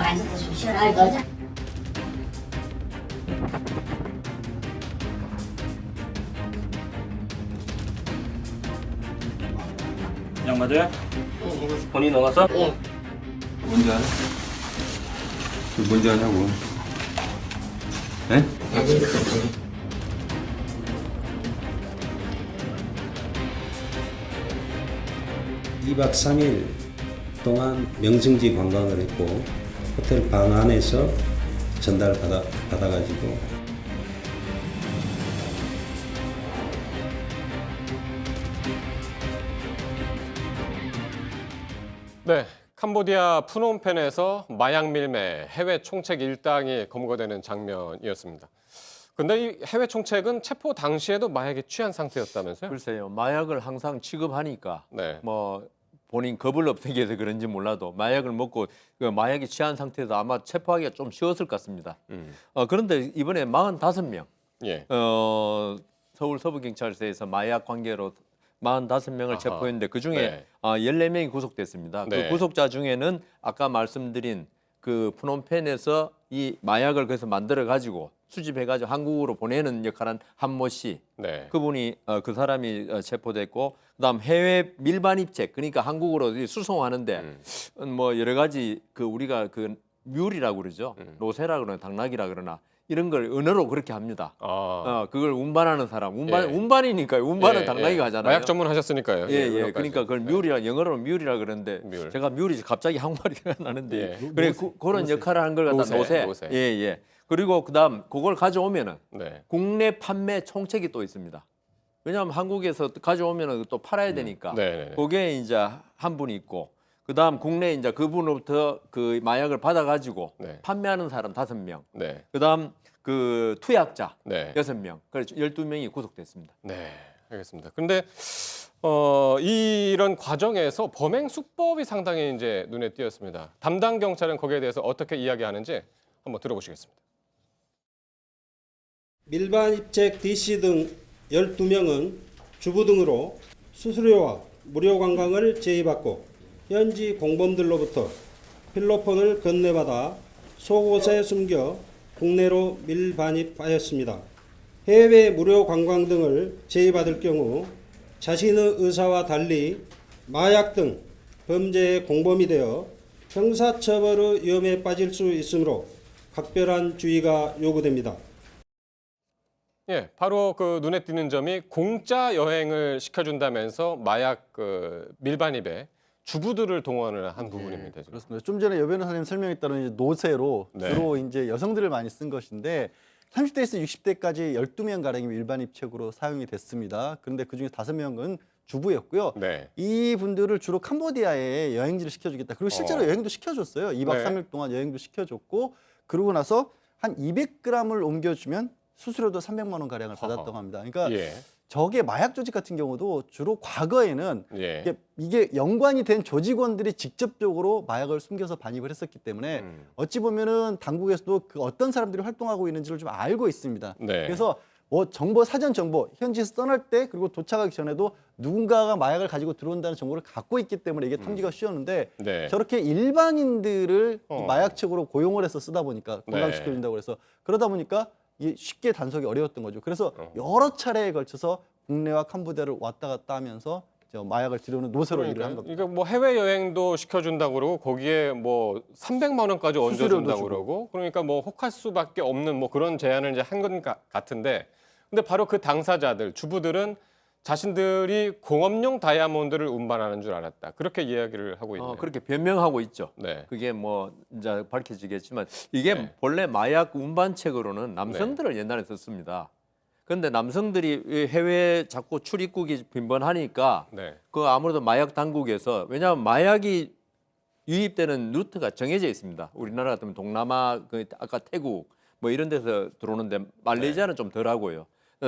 앉아서 좀 시원하게 놀자. 양 맞아요? 예, 본인 넣어서? 예. 뭔지 아냐? 그 뭔지 아냐고. 에? 예. 2박 3일 동안 명승지 관광을 했고 호텔 방 안에서 받아가지고 네, 캄보디아 프놈펜에서 마약 밀매, 해외 총책 일당이 검거되는 장면이었습니다. 근데 이 해외 총책은 체포 당시에도 마약에 취한 상태였다면서요? 글쎄요, 마약을 항상 취급하니까 네. 뭐 본인 겁을 없애기 위해서 그런지 몰라도 마약을 먹고 그 마약에 취한 상태에서 아마 체포하기가 좀 쉬웠을 것 같습니다. 그런데 이번에 45명 예. 서울 서부경찰서에서 마약 관계로 45명을 아하. 체포했는데 그중에 네. 14명이 구속됐습니다. 네. 그 구속자 중에는 아까 말씀드린 그 프놈펜에서 이 마약을 그래서 만들어 가지고 수집해 가지고 한국으로 보내는 역할한 한모 씨 네. 그분이 그 사람이 체포됐고 그다음 해외 밀반 입책 그러니까 한국으로 수송하는데 뭐 여러 가지 그 우리가 그 뮬이라고 그러죠. 로세라 그러나 당나귀라 그러나 이런 걸 언어로 그렇게 합니다. 그걸 운반하는 사람, 운반이니까요. 운반은 당나귀가 하잖아요. 마약 전문하셨으니까요. 예. 그러니까 그걸 뮬이라 영어로 뮬이라 그러는데 뮬. 제가 뮬이 갑자기 한국말이 생각나는데 예. 그래 그런 역할을 한 걸 갖다 노세. 예. 그리고 그다음 그걸 가져오면은 네. 국내 판매 총책이 또 있습니다. 왜냐하면 한국에서 가져오면은 또 팔아야 되니까. 네. 그게 이제 한 분이 있고 그다음 국내 이제 그분으로부터 그 마약을 받아가지고 네. 판매하는 사람 5명. 네. 그다음 그 투약자 네. 6명. 그래서 12명이 구속됐습니다. 네. 알겠습니다. 근데 이런 과정에서 범행 수법이 상당히 이제 눈에 띄었습니다. 담당 경찰은 거기에 대해서 어떻게 이야기하는지 한번 들어보시겠습니다. 밀반 입책 DC 등 12명은 주부 등으로 수수료와 무료 관광을 제의받고 현지 공범들로부터 필로폰을 건네받아 속옷에 숨겨 국내로 밀반입하였습니다. 해외 무료 관광 등을 제의받을 경우 자신의 의사와 달리 마약 등 범죄의 공범이 되어 형사처벌의 위험에 빠질 수 있으므로 각별한 주의가 요구됩니다. 예, 바로 그 눈에 띄는 점이 공짜 여행을 시켜준다면서 마약 그 밀반입에 주부들을 동원을 한 부분입니다. 지금. 그렇습니다. 좀 전에 여 변호사님 설명에 따르면 이제 노세로 네. 주로 이제 여성들을 많이 쓴 것인데 30대에서 60대까지 12명 가량이 일반 입책으로 사용이 됐습니다. 그런데 그중에 5명은 주부였고요. 네. 이분들을 주로 캄보디아에 여행지를 시켜주겠다. 그리고 실제로 여행도 시켜줬어요. 2박 네. 3일 동안 여행도 시켜줬고 그러고 나서 한 200g을 옮겨주면 수수료도 300만 원 가량을 받았다고 합니다. 그러니까 예. 저게 마약 조직 같은 경우도 주로 과거에는 예. 이게 연관이 된 조직원들이 직접적으로 마약을 숨겨서 반입을 했었기 때문에 어찌 보면은 당국에서도 그 어떤 사람들이 활동하고 있는지를 좀 알고 있습니다. 네. 그래서 뭐 정보 사전 정보 현지에서 떠날 때 그리고 도착하기 전에도 누군가가 마약을 가지고 들어온다는 정보를 갖고 있기 때문에 이게 탐지가 쉬웠는데 네. 저렇게 일반인들을 마약책으로 고용을 해서 쓰다 보니까 건강시켜준다고 그래서 그러다 보니까 이게 쉽게 단속이 어려웠던 거죠. 그래서 여러 차례에 걸쳐서 국내와 캄보디아를 왔다 갔다 하면서 마약을 들여오는 노세로 일을 한 겁니다. 이거 뭐 해외 여행도 시켜준다고 그러고 거기에 뭐 300만 원까지 얹어준다고 그러고 그러니까 뭐 혹할 수밖에 없는 뭐 그런 제안을 이제 한 건 같은데 근데 바로 그 당사자들 주부들은 자신들이 공업용 다이아몬드를 운반하는 줄 알았다. 그렇게 이야기를 하고 있네요. 그렇게 변명하고 있죠. 네. 그게 뭐 이제 밝혀지겠지만 이게 네. 본래 마약 운반책으로는 남성들을 옛날에 썼습니다. 그런데 남성들이 해외 자꾸 출입국이 빈번하니까 네. 그 아무래도 마약 당국에서 왜냐하면 마약이 유입되는 루트가 정해져 있습니다. 우리나라 같으면 동남아, 그 아까 태국 뭐 이런 데서 들어오는데 말레이시아는 좀 덜하고요.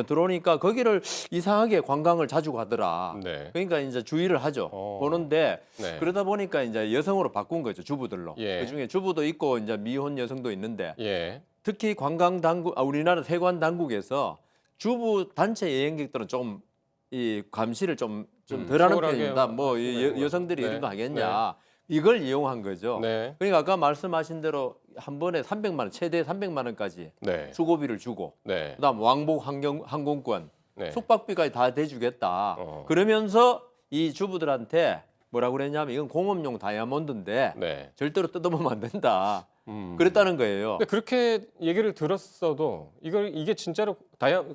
들어오니까 거기를 이상하게 관광을 자주 가더라. 네. 그러니까 이제 주의를 하죠. 보는데 네. 그러다 보니까 이제 여성으로 바꾼 거죠. 주부들로. 예. 그중에 주부도 있고 이제 미혼 여성도 있는데 예. 특히 관광 당국, 우리나라 세관 당국에서 주부 단체 여행객들은 좀 이 감시를 좀 덜하는 소홀하게 편입니다. 뭐 하시네요. 여성들이 네. 이런 거 하겠냐. 이걸 이용한 거죠. 네. 그러니까 아까 말씀하신 대로 한 번에 300만 원, 최대 300만 원까지 네. 수고비를 주고 네. 그다음 왕복 항공권, 네. 숙박비까지 다 대주겠다. 어. 그러면서 이 주부들한테 뭐라고 그랬냐면 이건 공업용 다이아몬드인데 네. 절대로 뜯어보면 안 된다. 그랬다는 거예요. 근데 그렇게 얘기를 들었어도 이게 진짜로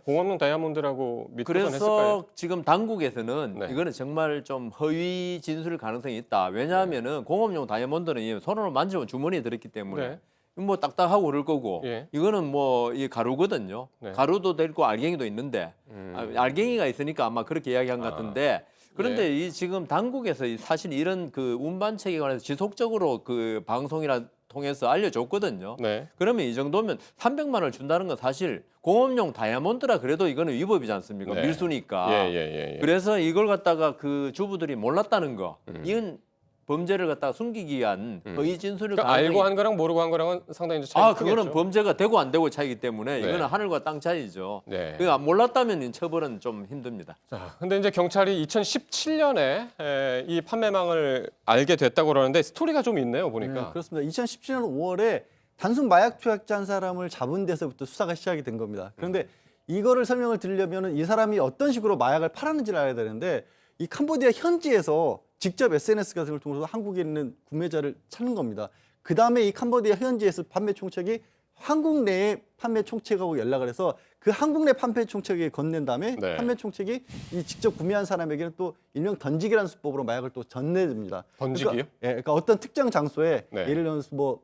공업용 다이아몬드라고 믿고선 했을까요? 그래서 지금 당국에서는 네. 이거는 정말 좀 허위 진술 가능성이 있다. 왜냐하면은 공업용 다이아몬드는 이 손으로 만지면 주머니에 들었기 때문에 네. 뭐 딱딱하고 그럴 거고 예. 이거는 뭐 이 가루거든요. 네. 가루도 되고 알갱이도 있는데 알갱이가 있으니까 아마 그렇게 이야기한 것 같은데 그런데 이 지금 당국에서 사실 이런 그 운반책에 관해서 지속적으로 그 방송이나 통해서 알려줬거든요. 네. 그러면 이 정도면 300만 원을 준다는 건 사실 공업용 다이아몬드라 그래도 이거는 위법이지 않습니까? 네. 밀수니까. 예. 그래서 이걸 갖다가 그 주부들이 몰랐다는 거. 이건 범죄를 갖다가 숨기기 위한 허위 진술을 그러니까 알고 한 거랑 모르고 한 거랑은 상당히 이제 차이가 크겠죠. 그거는 범죄가 되고 안 되고 차이기 때문에 네. 이거는 하늘과 땅 차이죠. 네. 그러니까 몰랐다면 처벌은 좀 힘듭니다. 자, 근데 이제 경찰이 2017년에 이 판매망을 알게 됐다고 그러는데 스토리가 좀 있네요, 보니까. 네, 그렇습니다. 2017년 5월에 단순 마약 투약자 한 사람을 잡은 데서부터 수사가 시작이 된 겁니다. 그런데 이거를 설명을 드리려면 이 사람이 어떤 식으로 마약을 팔았는지를 알아야 되는데 이 캄보디아 현지에서 직접 SNS 같은 걸 통해서 한국에 있는 구매자를 찾는 겁니다. 그 다음에 이 캄보디아 현지에서 판매 총책이 한국 내에 판매 총책하고 연락을 해서 그 한국 내 판매 총책에 건넨 다음에 네. 판매 총책이 이 직접 구매한 사람에게는 또 일명 던지기라는 수법으로 마약을 또 전내줍니다. 던지기요? 그러니까, 그러니까 어떤 특정 장소에 네. 예를 들어서 뭐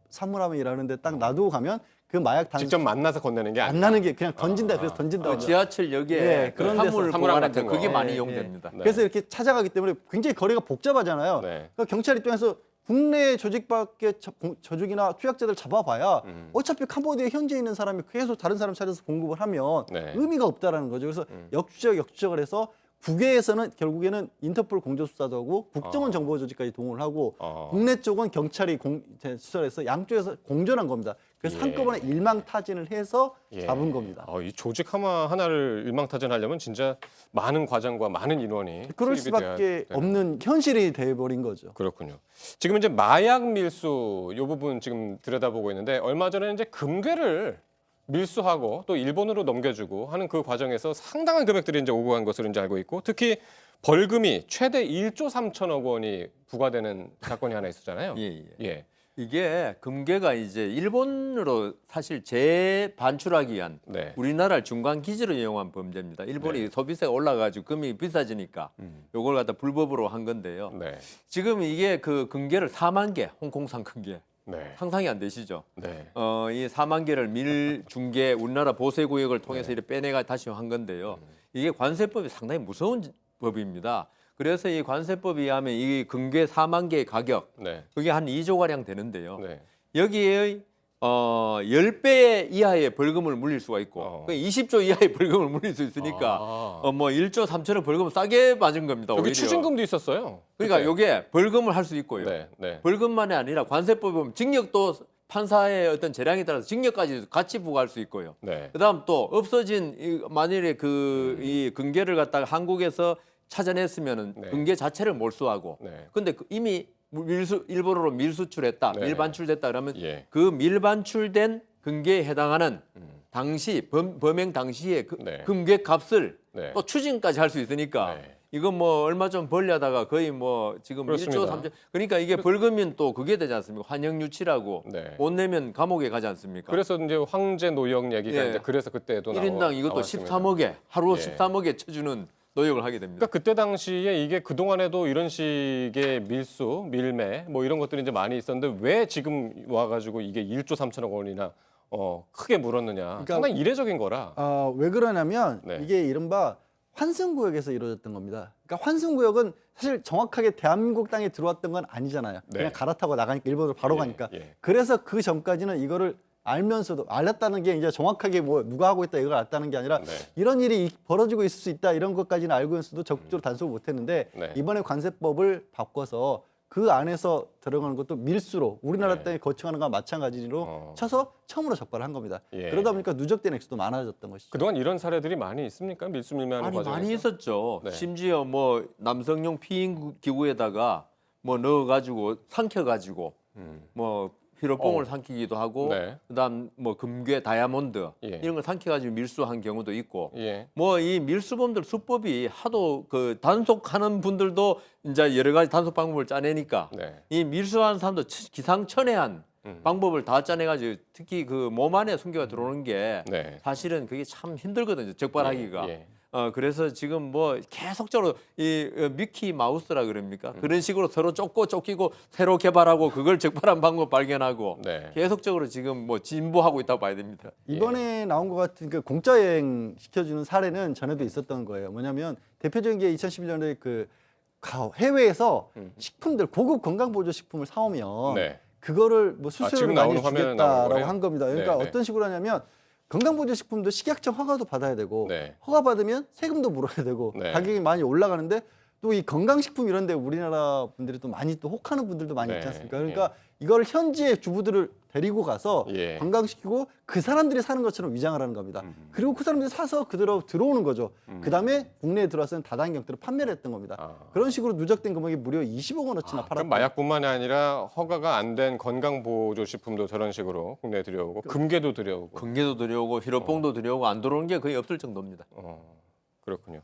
사물함이라는데 딱 놔두고 가면 그 마약 단수 직접 만나서 건네는 게 안 아니라. 나는 게 그냥 던진다 그래서 던진다. 지하철역에 예, 그 그런 데서 사물 사물함 보관할 때 같은 그게 거. 많이 예, 이용됩니다. 네. 그래서 이렇게 찾아가기 때문에 굉장히 거리가 복잡하잖아요. 네. 그러니까 경찰 입장에서 국내 조직밖에 조직이나 투약자들 잡아봐야 어차피 캄보디아 현지에 있는 사람이 계속 다른 사람 찾아서 공급을 하면 네. 의미가 없다라는 거죠. 그래서 역추적을 해서 국외에서는 결국에는 인터폴 공조수사도 하고 국정원 정보조직까지 동원을 하고 국내 쪽은 경찰이 수사를 해서 양쪽에서 공존한 겁니다. 그래서 예. 한꺼번에 일망타진을 해서 예. 잡은 겁니다. 이 조직 하나를 일망타진하려면 진짜 많은 과정과 많은 인원이 그럴 투입이 돼야 수밖에 되는. 없는 현실이 돼버린 거죠. 그렇군요. 지금 이제 마약 밀수 이 부분 지금 들여다보고 있는데 얼마 전에 이제 금괴를 밀수하고 또 일본으로 넘겨주고 하는 그 과정에서 상당한 금액들이 이제 오고 간 것으로 이제 알고 있고 특히 벌금이 최대 1조 3천억 원이 부과되는 사건이 하나 있었잖아요. 예. 이게 금괴가 이제 일본으로 사실 재반출하기 위한 네. 우리나라를 중간 기지로 이용한 범죄입니다. 일본이 소비세가 올라가지고 금이 비싸지니까 요걸 갖다 불법으로 한 건데요. 네. 지금 이게 그 금괴를 4만 개, 홍콩산 금괴 네. 상상이 안 되시죠? 네. 이 4만 개를 밀중계 우리나라 보세구역을 통해서 이렇게 빼내가 다시 한 건데요. 이게 관세법이 상당히 무서운 법입니다. 그래서 이 관세법에 의하면 이 금괴 4만 개의 가격 네. 그게 한 2조 가량 되는데요. 네. 여기에 10배 이하의 벌금을 물릴 수가 있고 20조 이하의 벌금을 물릴 수 있으니까 뭐 1조 3천억 벌금을 싸게 맞은 겁니다. 여기 오히려. 추징금도 있었어요. 그러니까 그때. 요게 벌금을 할 수 있고요. 네. 네. 벌금만이 아니라 관세법에 보면 징역도 판사의 어떤 재량에 따라서 징역까지 같이 부과할 수 있고요. 네. 그다음 또 없어진 만일에 이 금괴를 갖다가 한국에서 찾아냈으면은 네. 금괴 자체를 몰수하고 네. 근데 이미 일본으로 밀수출했다, 네. 밀반출됐다 그러면 예. 그 밀반출된 금괴에 해당하는 당시 범행 당시의 네. 금괴 값을 네. 또 추징까지 할 수 있으니까 네. 이건 뭐 얼마 좀 벌려다가 거의 뭐 지금 그렇습니다. 1조 3조 그러니까 이게 벌금은 또 그게 되지 않습니까? 환영유치라고 네. 못 내면 감옥에 가지 않습니까? 그래서 이제 황제 노역 얘기가 예. 이제 그래서 그때도 1인당 이것도 나왔습니다. 13억에 하루 예. 13억에 쳐주는 노역을 하게 됩니다. 그러니까 그때 당시에 이게 그 동안에도 이런 식의 밀수, 밀매 뭐 이런 것들이 이제 많이 있었는데 왜 지금 와가지고 이게 1조 3천억 원이나 크게 물었느냐? 그러니까 상당히 이례적인 거라. 왜 그러냐면 네. 이게 이른바 환승구역에서 이루어졌던 겁니다. 그러니까 환승구역은 사실 정확하게 대한민국 땅에 들어왔던 건 아니잖아요. 네. 그냥 갈아타고 나가니까 일본으로 바로 예, 가니까. 예. 그래서 그 전까지는 이거를 알면서도 알았다는 게 이제 정확하게 뭐 누가 하고 있다 이걸 알았다는 게 아니라 네. 이런 일이 벌어지고 있을 수 있다 이런 것까지는 알고 있어도 적극적으로 단속을 못했는데 네. 이번에 관세법을 바꿔서 그 안에서 들어가는 것도 밀수로 우리나라 네. 땅에 거쳐가는 거와 마찬가지로 쳐서 처음으로 적발을 한 겁니다. 예. 그러다 보니까 누적된 액수도 많아졌던 것이죠. 그동안 이런 사례들이 많이 있습니까? 밀수 밀매하는 아니 과정에서? 많이 있었죠. 네. 심지어 뭐 남성용 피임 기구에다가 뭐 넣어가지고 삼켜가지고 뭐 피로뽕을 삼키기도 하고 네. 그다음 뭐 금괴, 다이아몬드 예. 이런 걸 삼켜가지고 밀수한 경우도 있고 예. 뭐 이 밀수범들 수법이 하도 그 단속하는 분들도 이제 여러 가지 단속 방법을 짜내니까 네. 이 밀수하는 사람도 기상천외한 방법을 다 짜내가지고 특히 그 몸 안에 숨겨가 들어오는 게 네. 사실은 그게 참 힘들거든요. 적발하기가. 예. 그래서 지금 뭐 계속적으로 이 미키 마우스라 그럽니까? 그런 식으로 서로 쫓기고 새로 개발하고 그걸 적발한 방법 발견하고 네. 계속적으로 지금 뭐 진보하고 있다고 봐야 됩니다. 이번에 나온 것 같은 그 공짜 여행 시켜주는 사례는 전에도 있었던 거예요. 뭐냐면 대표적인 게 2011년에 그 해외에서 식품들 고급 건강보조식품을 사오면 네. 그거를 뭐 수수료를 지금 많이 나오는 화면에 나오는 주겠다라고 거네요. 한 겁니다. 그러니까 네, 네. 어떤 식으로 하냐면 건강보조식품도 식약청 허가도 받아야 되고 네. 허가 받으면 세금도 물어야 되고 네. 가격이 많이 올라가는데 또 이 건강식품 이런 데 우리나라 분들이 또 많이 또 혹하는 분들도 많이 네. 있지 않습니까? 그러니까 이걸 현지의 주부들을 데리고 가서 예. 관광시키고 그 사람들이 사는 것처럼 위장을 하는 겁니다. 그리고 그 사람들이 사서 그대로 들어오는 거죠. 그다음에 국내에 들어와서는 다단계로 판매를 했던 겁니다. 아. 그런 식으로 누적된 금액이 무려 20억 원어치나 그럼 팔았다. 마약뿐만이 아니라 허가가 안 된 건강보조식품도 저런 식으로 국내에 들여오고 금괴도 들여오고. 금괴도 들여오고 히로뽕도 들여오고 안 들어오는 게 거의 없을 정도입니다. 그렇군요.